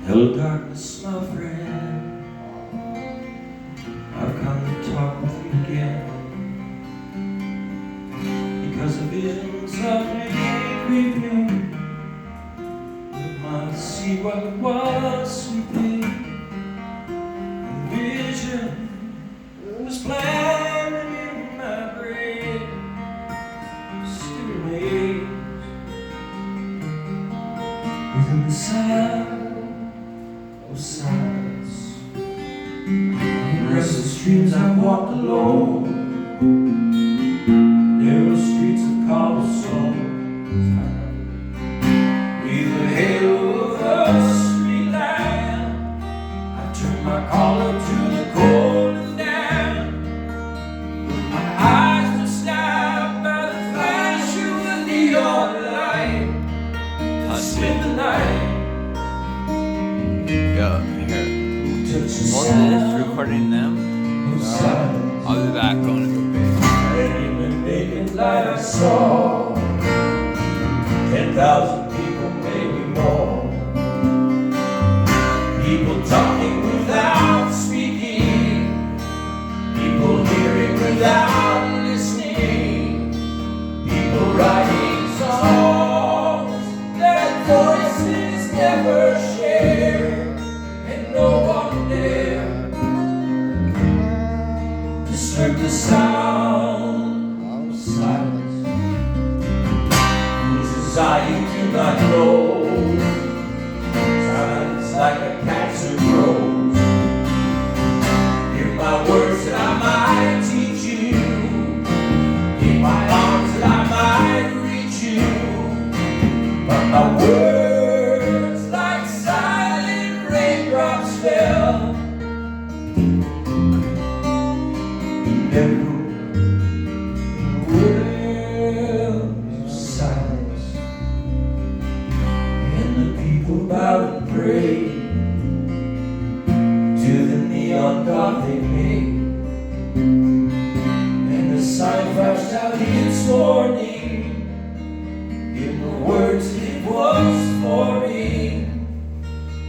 Hello, darkness, my friend. I've come to talk with you again, because the visions of me creeping. You might see what was sleeping. The vision was planted in my brain, still remains within the sound of silence. In restless dreams I walked alone. Narrow streets of cobblestone, with the halo of a street lamp. I turned my collar to the cold and damp. My eyes were stabbed by the flash of the neon light. I spent the night. Go here. Most of this recording them. I'll be back going to go big. And in the naked light I saw 10,000 people, maybe more. People talking without speaking. People hearing without listening. People writing songs that voices never share. And no one dare disturb the sound of silence, whose desire you do not know. Silence like a cat's who grows. Hear my words that I might teach you. In my arms that I might reach you. But my words like silent raindrops fell. Every world of silence, and the people bow and pray to the neon god they made. And the sign flashed out its warning in the words that it was for me.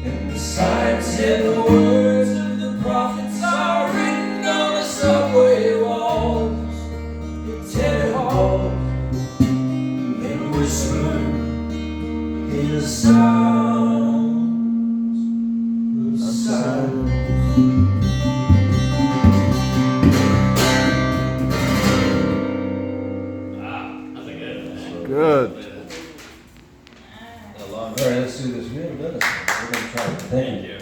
And the sign said the words of the prophets are written on the subway walls, in tenant halls, and whispered in the sounds of silence. Good. All right, let's do this real good. We're going to try to thank you.